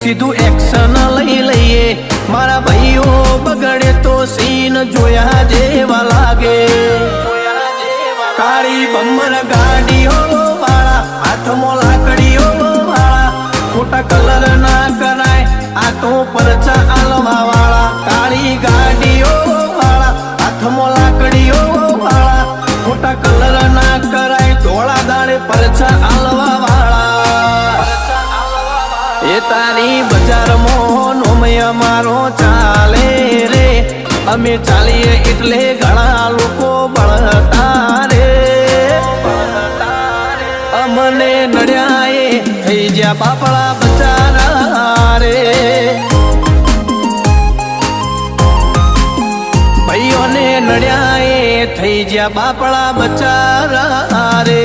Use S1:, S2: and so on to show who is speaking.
S1: સીધું એક્શન લઈ લઈએ મારા ભાઈઓ બગડે તો સીન જોયા જેવા લાગે કાળી બમ્બર ગાડીઓ વાળા હાથમાં લાકડીઓ વાળા ખોટા કલર ના કરાય આ તો પરચા આલવા વાળા કાળી ગાડીઓ વાળા હાથમાં લાકડીઓ વાળા ખોટા કલર ના કરાય ધોળા દાડે પરચા આલવા વાળા એ તારી બજારમાં નોમય મારો ચાલે રે અમે ચાલીએ એટલે ઘણા લોકો બળતા રે અમને નડ્યા થઈ જ્યાં બાપડા બચારા રે ભાઈઓને નડ્યા થઈ જ્યાં બાપડા બચારા રે।